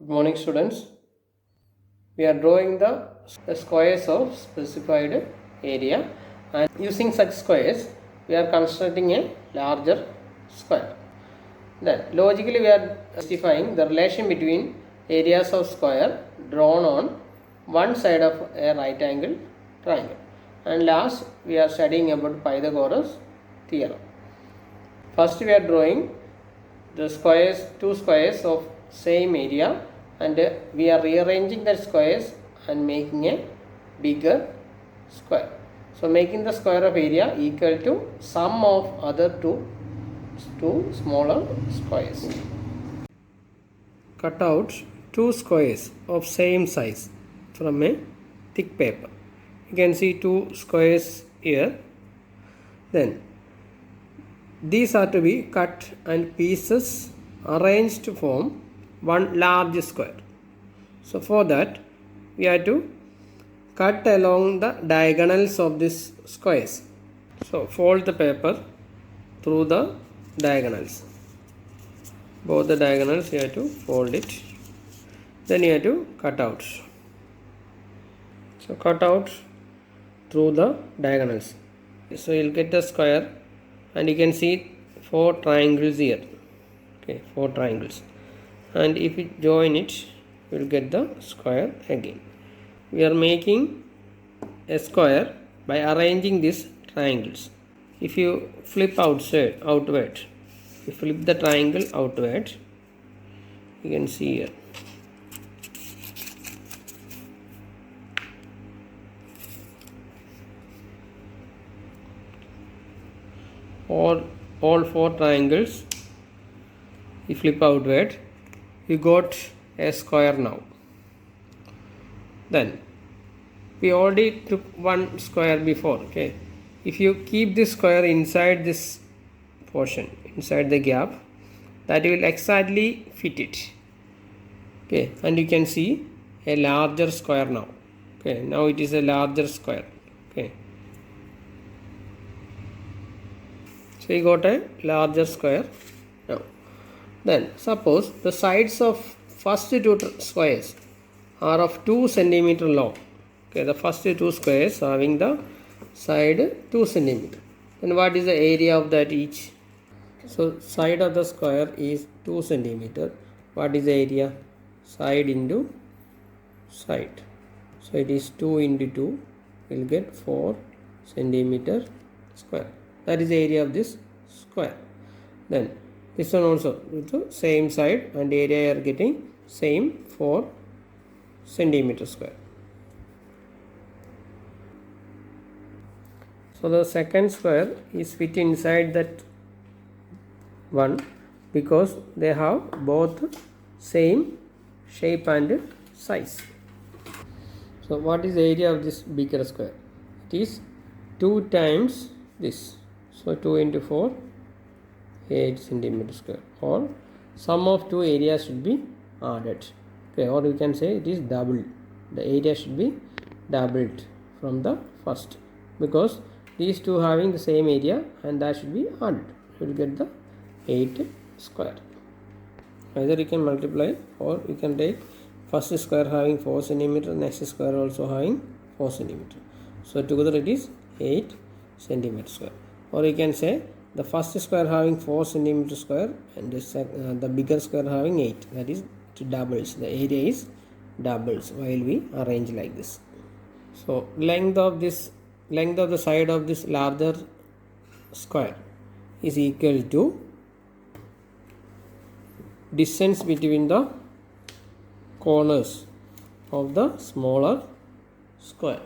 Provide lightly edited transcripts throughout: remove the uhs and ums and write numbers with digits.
Good morning, students. We are drawing the squares of specified area, and using such squares we are constructing a larger square. Then logically we are justifying the relation between areas of square drawn on one side of a right angle triangle. And last we are studying about Pythagoras theorem. First we are drawing the squares, two squares of same area, and we are rearranging the squares and making a bigger square. So making the square of area equal to sum of other two smaller squares. Cut out two squares of same size from a thick paper. You can see two squares here. Then these are to be cut and pieces arranged to form one large square. So for that we have to cut along the diagonals of these squares. So fold the paper through the diagonals. Both the diagonals you have to fold it. Then you have to cut out. So cut out through the diagonals. So you'll get the square, and you can see four triangles here. Okay, four triangles. And if you join it, you will get the square again. We are making a square by arranging these triangles. If you flip outward, you flip the triangle outward, you can see here. All four triangles, you flip outward, you got a square now. Then we already took one square before. Okay, if you keep this square inside this portion, inside the gap, that will exactly fit it. Okay, and you can see a larger square now. Okay, now it is a larger square. Okay, so you got a larger square now. Then suppose the sides of first two squares are of 2 centimeter long. Okay, the first two squares having the side 2 centimeter. Then what is the area of that each? So side of the square is 2 centimeter. What is the area? Side into side. So it is 2 into 2. We'll get 4 centimeter square. That is the area of this square. Then this one also with the same side and area are getting same 4 centimeter square. So the second square is fit inside that one because they have both same shape and size. So what is the area of this bigger square? It is 2 times this. So 2 into 4, 8 centimeter square, or sum of two areas should be added. Okay, or you can say it is doubled. The area should be doubled from the first because these two having the same area, and that should be added. You will get the 8 square. Either you can multiply or you can take first square having 4 centimeter, next square also having 4 centimeter. So together it is 8 centimeter square. Or you can say the first square having 4 centimeter square and the bigger square having 8. That is doubles. The area is doubles while we arrange like this. So length of the side of this larger square is equal to distance between the corners of the smaller square.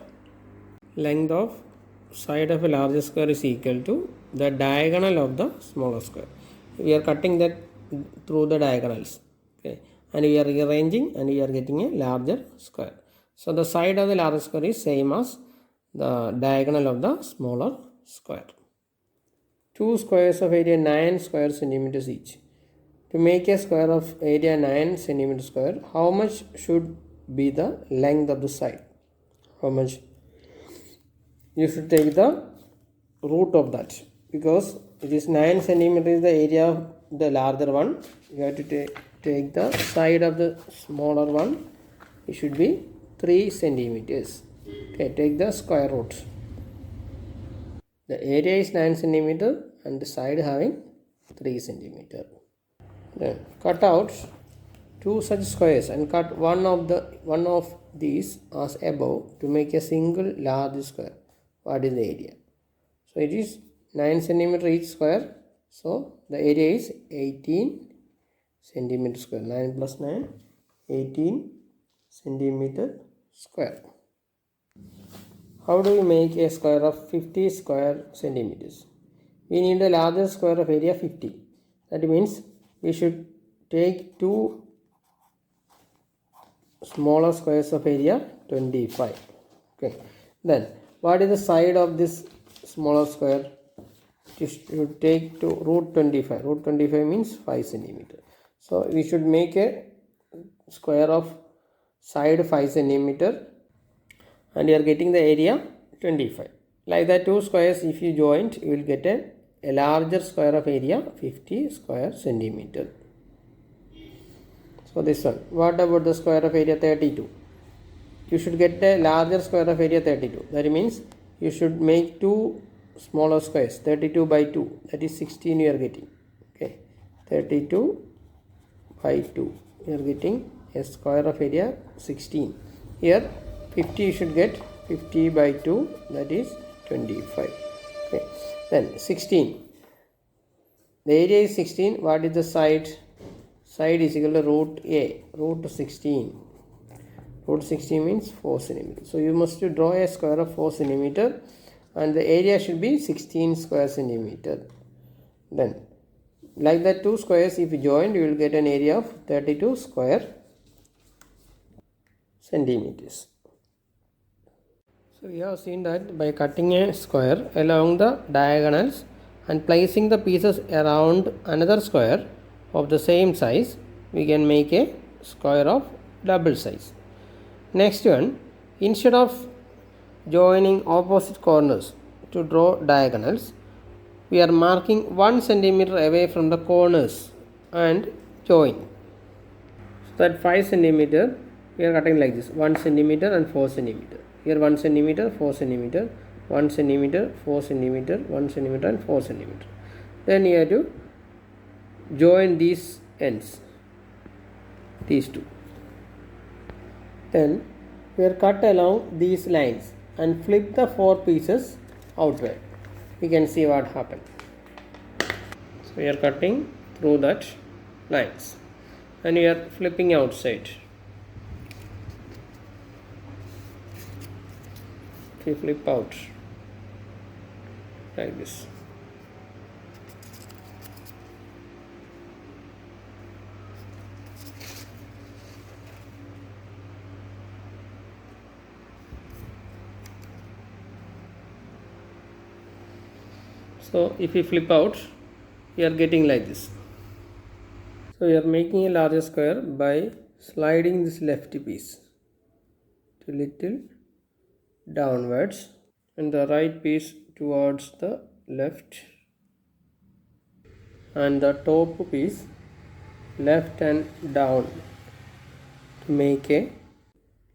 Length of side of a larger square is equal to the diagonal of the smaller square. We are cutting that through the diagonals. Okay, and we are rearranging and we are getting a larger square. So the side of the larger square is same as the diagonal of the smaller square. Two squares of area 9 square centimeters each. To make a square of area 9 centimeter square, how much should be the length of the side? How much? You should take the root of that because it is 9 centimeter is the area of the larger one, you have to take the side of the smaller one. It should be 3 centimeters. Okay, take the square root. The area is 9 centimeter and the side having 3 centimeter. Then cut out 2 such squares and cut one of these as above to make a single large square. What is the area? So it is 9 centimeter each square. So the area is 18 centimeter square. 9 plus 9, 18 centimeter square. How do we make a square of 50 square centimeters? We need a larger square of area 50. That means we should take 2 smaller squares of area 25. Okay. Then what is the side of this smaller square? You should take to root 25. Root 25 means 5 centimeter. So we should make a square of side 5 centimeter and you are getting the area 25. Like that, 2 squares if you joint, you will get a larger square of area 50 square centimeter. So this one. What about the square of area 32? You should get a larger square of area 32. That means you should make 2 smaller squares. 32 by 2. That is 16 you are getting. Okay. 32 by 2. You are getting a square of area 16. Here 50 you should get 50 by 2. That is 25. Okay. Then 16. The area is 16. What is the side? Side is equal to root A. Root 16. Root 16 means 4 centimeter. So you must draw a square of 4 centimeter and the area should be 16 square centimeter. Then like that, 2 squares if you join, you will get an area of 32 square centimeters. So we have seen that by cutting a square along the diagonals and placing the pieces around another square of the same size, we can make a square of double size. Next one, instead of joining opposite corners to draw diagonals, we are marking 1 centimeter away from the corners and join. So that 5 centimeter, we are cutting like this, 1 centimeter and 4 centimeter. Here 1 centimeter, 4 centimeter, 1 centimeter, 4 centimeter, 1 centimeter and 4 centimeter. Then you have to join these ends, these two. Then we are cut along these lines and flip the 4 pieces outward. We can see what happened. So we are cutting through that lines and we are flipping outside. If you flip out like this. So if you flip out, you are getting like this. So you are making a larger square by sliding this left piece to little downwards and the right piece towards the left and the top piece left and down to make a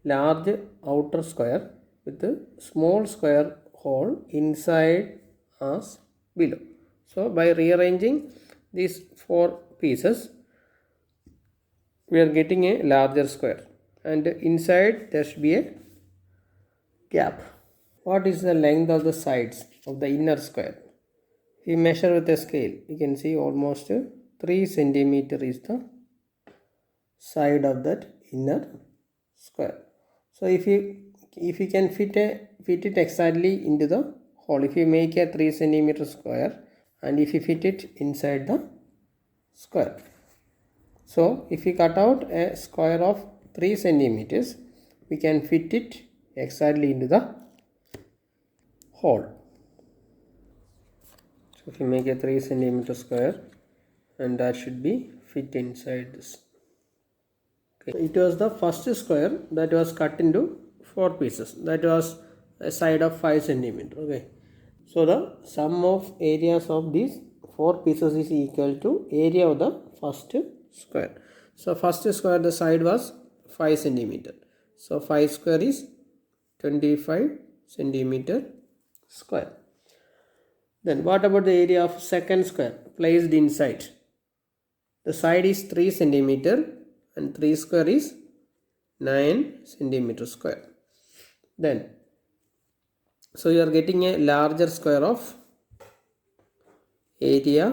large outer square with a small square hole inside as below. So by rearranging these 4 pieces, we are getting a larger square and inside there should be a gap. What is the length of the sides of the inner square? If we measure with a scale, you can see almost 3 centimeter is the side of that inner square. So if you can fit it exactly into the hole, if you make a 3 centimeter square and if you fit it inside the square. So if we cut out a square of 3 centimeters, we can fit it exactly into the hole. So if you make a 3 centimeter square and that should be fit inside this. Okay. It was the first square that was cut into 4 pieces. That was a side of 5 centimeter. Okay. So the sum of areas of these 4 pieces is equal to area of the first square. So first square, the side was 5 centimeter. So 5 square is 25 centimeter square. Then what about the area of second square placed inside? The side is 3 centimeter and 3 square is 9 centimeter square. Then, so you are getting a larger square of area,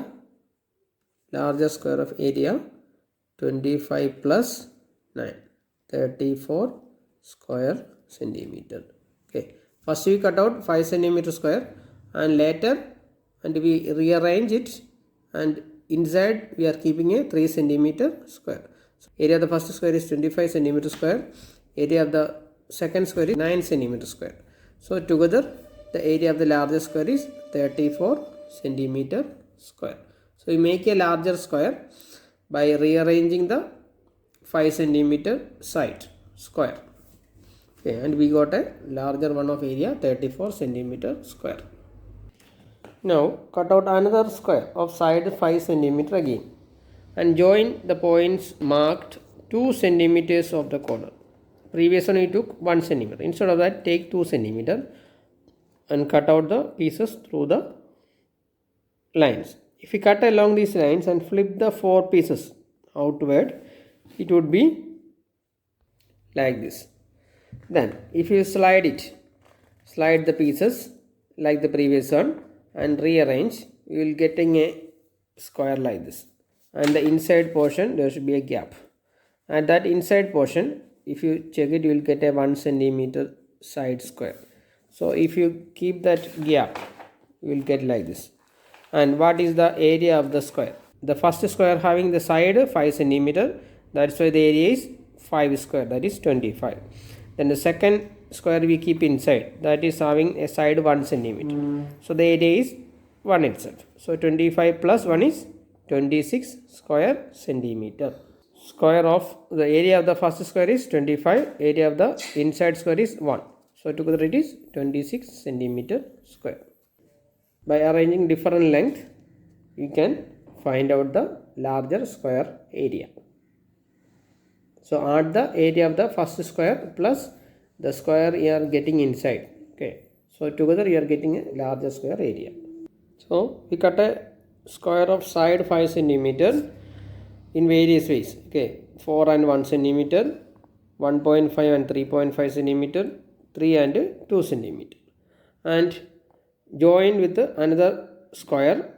25 plus 9, 34 square centimeter. Okay, first we cut out 5 centimeter square and later we rearrange it, and inside we are keeping a 3 centimeter square. So area of the first square is 25 centimeter square, area of the second square is 9 centimeter square. So together the area of the larger square is 34 centimeter square. So we make a larger square by rearranging the 5 centimeter side square. Okay, and we got a larger one of area 34 centimeter square. Now cut out another square of side 5 centimeter again and join the points marked 2 centimeters of the corner. Previous one we took 1 centimeter. Instead of that, take 2 centimeter and cut out the pieces through the lines. If we cut along these lines and flip the 4 pieces outward, it would be like this. Then if you slide the pieces like the previous one and rearrange, you will getting a square like this, and the inside portion there should be a gap, and that inside portion, if you check it, you will get a 1 centimeter side square. So if you keep that gap, you will get like this. And what is the area of the square? The first square having the side 5 centimeter, that's why the area is 5 square, that is 25. Then the second square we keep inside, that is having a side 1 centimeter. So the area is 1 itself. So 25 plus 1 is 26 square centimeter. Square of the area of the first square is 25, area of the inside square is 1. So together it is 26 centimeter square. By arranging different length, you can find out the larger square area. So add the area of the first square plus the square you are getting inside. Okay, so together you are getting a larger square area. So we cut a square of side 5 centimeter in various ways. Okay, 4 and 1 centimeter, 1.5 and 3.5 centimeter, 3 and 2 centimeter, and join with another square.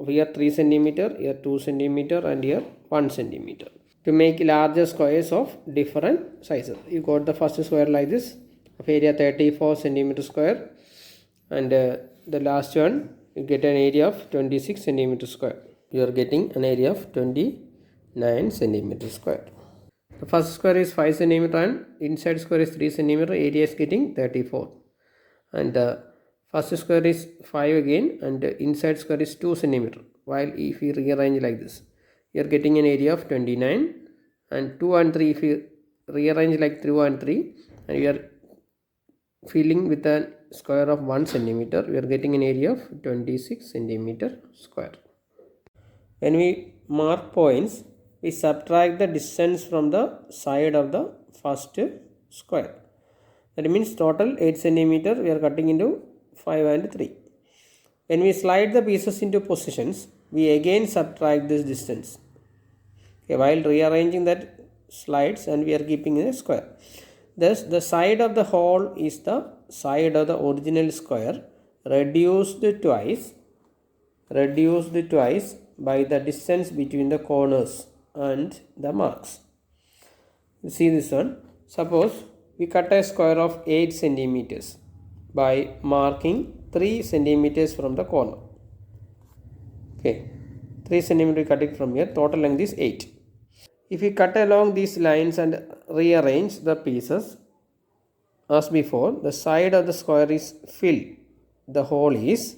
Here 3 centimeter, here 2 centimeter, and here 1 centimeter. To make larger squares of different sizes, you got the first square like this of area 34 centimeter square, and the last one you get an area of 26 centimeter square. You are getting an area of 29 centimeter square. The first square is 5 centimeter and inside square is 3 centimeter. Area is getting 34, and first square is 5 again, and inside square is 2 centimeter. While if you rearrange like this, you are getting an area of 29, and 2 and 3, if you rearrange like 2 and 3, and you are filling with a square of 1 centimeter, we are getting an area of 26 centimeter square. When we mark points, we subtract the distance from the side of the first square. That means total 8 centimeter we are cutting into 5 and 3. When we slide the pieces into positions, we again subtract this distance. Okay, while rearranging that slides, and we are keeping a square. Thus, the side of the whole is the side of the original square reduced twice by the distance between the corners and the marks. You see this one. Suppose we cut a square of 8 centimeters by marking 3 centimeters from the corner. Okay, 3 centimeter cutting from here, total length is 8. If we cut along these lines and rearrange the pieces as before, the side of the square is filled. The whole is,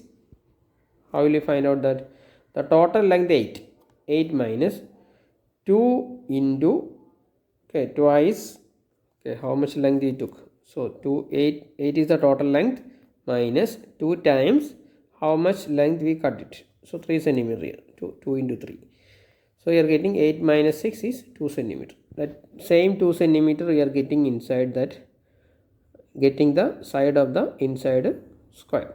how will you find out that? The total length 8. 8 minus 2 into, okay, twice, okay, how much length we took? So 8 is the total length minus 2 times how much length we cut it. So 3 centimeter here, 2 into 3. So we are getting 8 minus 6 is 2 centimeter. That same 2 centimeter we are getting inside that, getting the side of the inside square.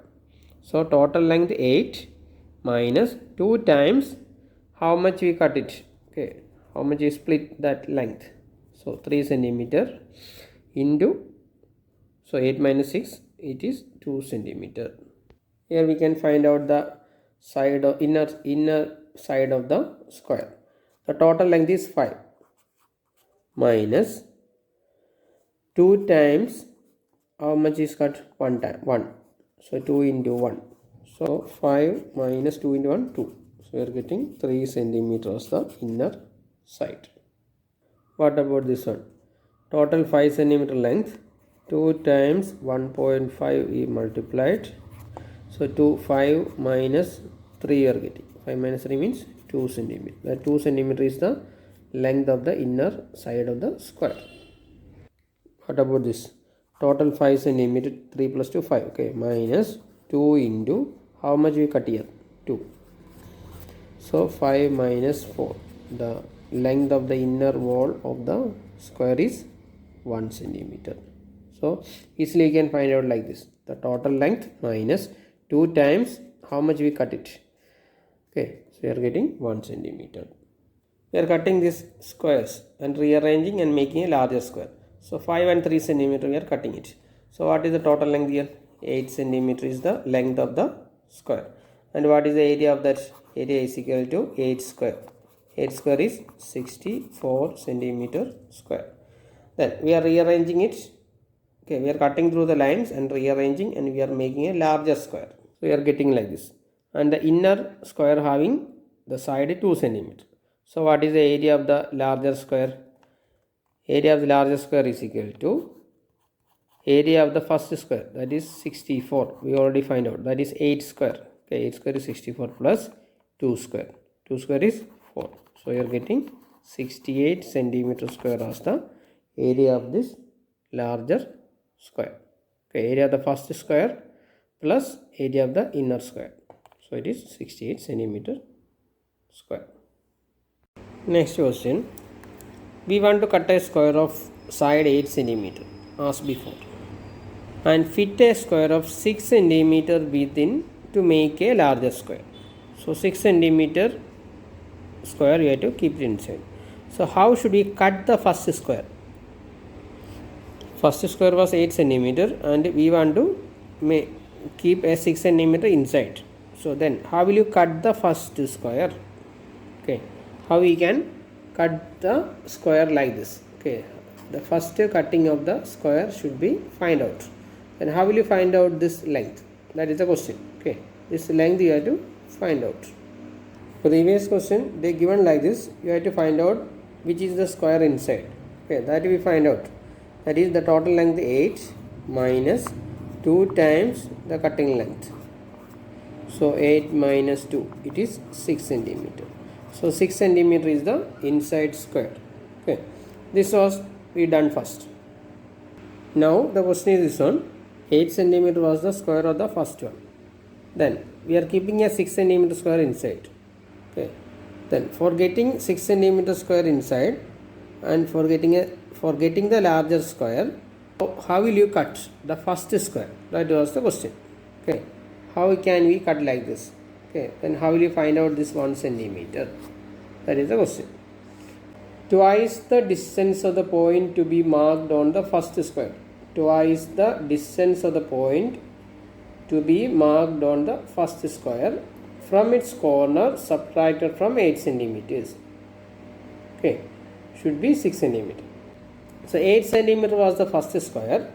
So total length 8 minus 2 times how much we cut it. Okay, how much we split that length. So 3 centimeter into, so 8 minus 6, it is 2 centimeter. Here we can find out the side of inner side of the square. The total length is 5 minus 2 times how much is cut? 1 time 1. So 2 into 1. So 5 minus 2 into 1, 2. So we are getting 3 centimeters the inner side. What about this one? Total 5 centimeter length. 2 times 1.5 we multiplied. So 5 minus 3 we are getting. 5 minus 3 means 2 centimeter. That 2 centimeter is the length of the inner side of the square. What about this? Total 5 centimeter, 3 plus 2, 5. Okay, minus 2 into how much we cut here? 2. So 5 minus 4. The length of the inner wall of the square is 1 centimeter. So easily you can find out like this. The total length minus 2 times how much we cut it. Okay, so we are getting 1 centimeter. We are cutting these squares and rearranging and making a larger square. So 5 and 3 centimeter we are cutting it. So what is the total length here? 8 centimeter is the length of the square. And what is the area of that? Area is equal to 8 square. 8 square is 64 centimeter square. Then we are rearranging it. Okay, we are cutting through the lines and rearranging, and we are making a larger square. So we are getting like this. And the inner square having the side 2 centimeter. So what is the area of the larger square? Area of the larger square is equal to area of the first square, that is 64. We already find out, that is 8 square. Okay, 8 square is 64 plus 2 square. 2 square is 4. So you are getting 68 centimeter square as the area of this larger square. Okay, area of the first square plus area of the inner square. So it is 68 centimeter square. Next question. We want to cut a square of side 8 centimeter as before and fit a square of 6 centimeter within to make a larger square. So 6 centimeter square we have to keep it inside. So how should we cut the first square? First square was 8 centimeter and we want to keep a 6 centimeter inside. So then how will you cut the first square? Okay, how we can cut the square like this? Okay, the first cutting of the square should be find out. Then how will you find out this length? That is the question. Okay, this length you have to find out. For the previous question they given like this, you have to find out which is the square inside. Okay, that we find out. That is the total length 8 minus 2 times the cutting length. So 8 minus 2, it is 6 centimeter. So 6 centimeter is the inside square. Okay, this was we done first. Now the question is this one. 8 centimeter was the square of the first one. Then we are keeping a 6 centimeter square inside. Okay, then for getting 6 centimeter square inside and for getting the larger square, how will you cut the first square? That was the question. Okay, how can we cut like this? Okay, then how will you find out this 1 centimeter? That is the question. Twice the distance of the point to be marked on the first square. Twice the distance of the point to be marked on the first square from its corner subtracted from 8 centimeters. Okay, should be 6 centimeter. So 8 centimeter was the first square.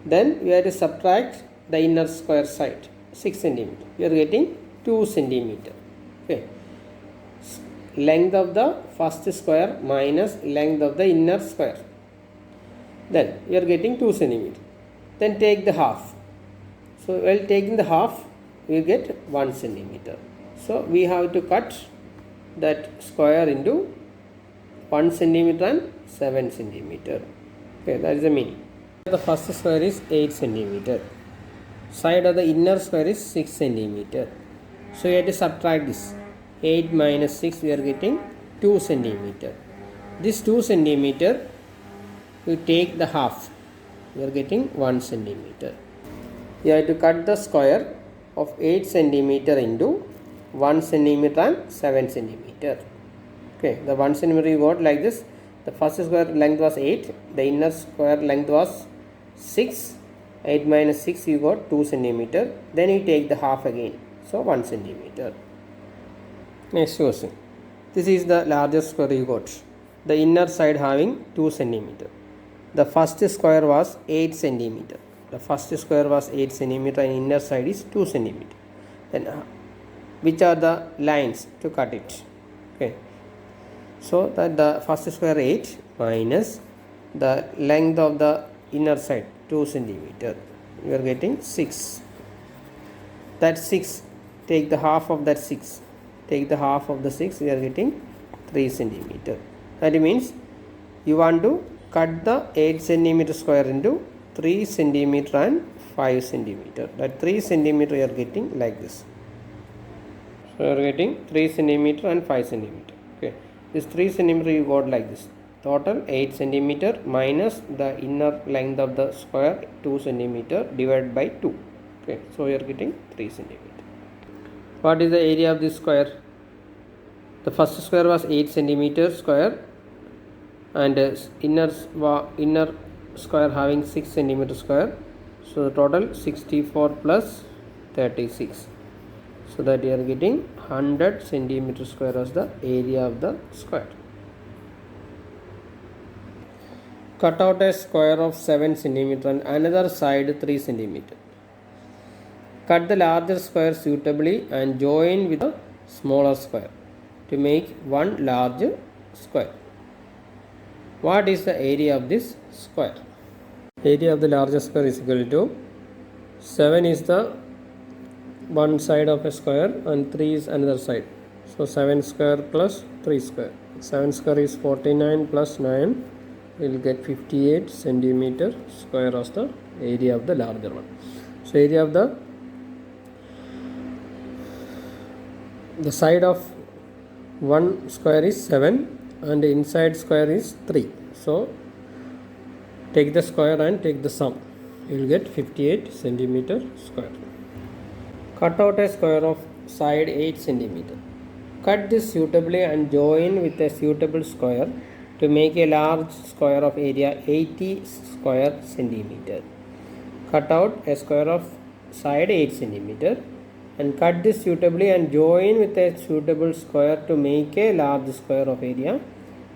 Then we have to subtract the inner square side 6 centimeter. We are getting 2 centimeter. Okay, length of the first square minus length of the inner square. Then we are getting 2 centimeter. Then take the half. So while taking the half, we get 1 centimeter. So we have to cut that square into 1 centimeter and 7 centimeter. Okay, that is the meaning. The first square is 8 centimeter. Side of the inner square is 6 centimeter. So you have to subtract this. 8 minus 6, we are getting 2 centimeter. This 2 centimeter, we take the half. We are getting 1 centimeter. You have to cut the square of 8 centimeter into 1 centimeter and 7 centimeter. Okay, the 1 centimeter you got like this. The first square length was 8. The inner square length was 6. 8 minus 6, you got 2 centimeter. Then you take the half again. So 1 centimeter. Next question. This is the largest square you got. The inner side having 2 centimeter. The first square was 8 centimeter. The first square was 8 centimeter and inner side is 2 centimeter. Then which are the lines to cut it? Okay. So that the first square 8 minus the length of the inner side 2 centimeter. We are getting 6. That 6, take the half of that 6. Take the half of the 6, we are getting 3 centimeter. That means you want to cut the 8 centimeter square into 3 centimeter and 5 centimeter. That 3 centimeter you are getting like this. So you are getting 3 centimeter and 5 centimeter. Okay. This 3 centimeter you got like this. Total 8 centimeter minus the inner length of the square 2 centimeter divided by 2. Okay. So you are getting 3 centimeter. What is the area of this square? The first square was 8 centimeter square and inner square having 6 centimeter square. So the total 64 plus 36. So that you are getting 100 centimeter square as the area of the square. Cut out a square of 7 centimeter and another side 3 centimeter. Cut the larger square suitably and join with a smaller square to make one large square. What is the area of this square? Area of the larger square is equal to 7 is the one side of a square and 3 is another side. So 7 square plus 3 square. 7 square is 49 plus 9. We will get 58 centimeter square as the area of the larger one. So area of the side of one square is 7 and the inside square is 3. So take the square and take the sum. You will get 58 centimeter square. Cut out a square of side 8 centimeter. Cut this suitably and join with a suitable square to make a large square of area 80 square centimeter. Cut out a square of side 8 centimeter and cut this suitably and join with a suitable square to make a large square of area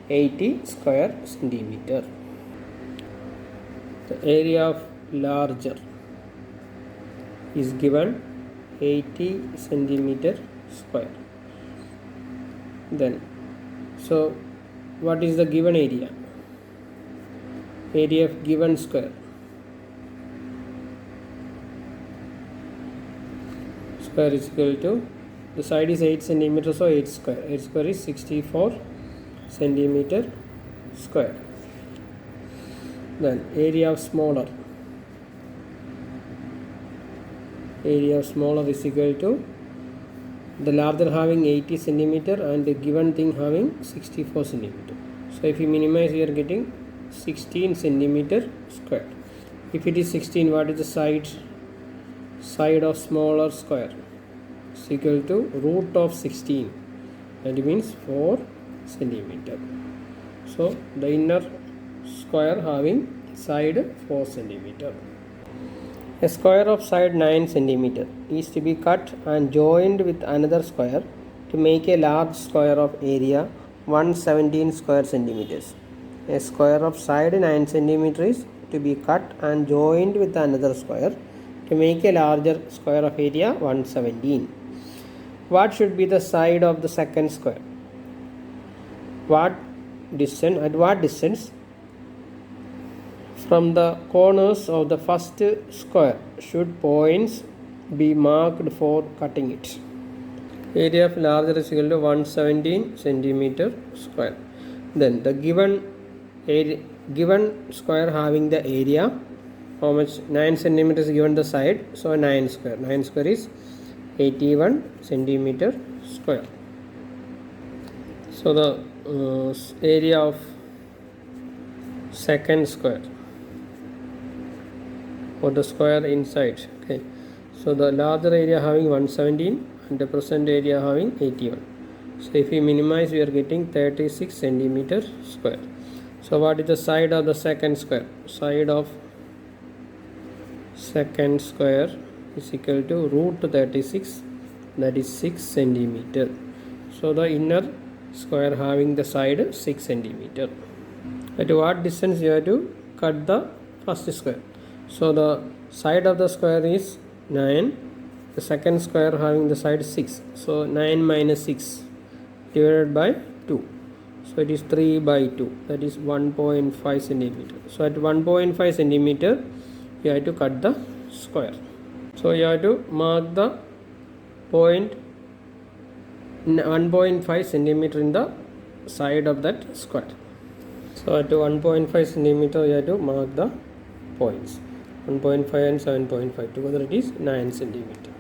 80 square centimeter. The area of larger is given 80 centimeter square. Then so what is the given area? Area of given square. Square is equal to, the side is 8 centimeter, so 8 square. 8 square is 64 centimeter square. Then area of smaller. Area of smaller is equal to the larger having 80 centimeter and the given thing having 64 centimeter. So if you minimize, you are getting 16 centimeter square. If it is 16, what is the side of smaller square? Is equal to root of 16. That means 4 centimeter. So the inner square having side 4 centimeter. A square of side 9 centimeter is to be cut and joined with another square to make a large square of area 117 square centimeters. A square of side 9 centimeter is to be cut and joined with another square to make a larger square of area 117. What should be the side of the second square? At what distance from the corners of the first square should points be marked for cutting it? Area of larger is equal to 117 centimeter square. Then the given square having the area, how much? 9 centimeters given the side, so 9 square. 9 square is 81 centimeter square. So the area of second square or the square inside. Okay, so the larger area having 117 and the present area having 81. So if we minimize, we are getting 36 centimeter square. So what is the side of the second square? Side of second square is equal to root 36, that is 6 centimeter. So the inner square having the side 6 centimeter. At what distance you have to cut the first square? So the side of the square is 9, the second square having the side 6. So 9 minus 6 divided by 2. So it is 3 by 2, that is 1.5 centimeter. So at 1.5 centimeter you have to cut the square. So you have to mark the point 1.5 centimeter in the side of that square. So at 1.5 centimeter you have to mark the points 1.5 and 7.5 together, it is 9 centimeter.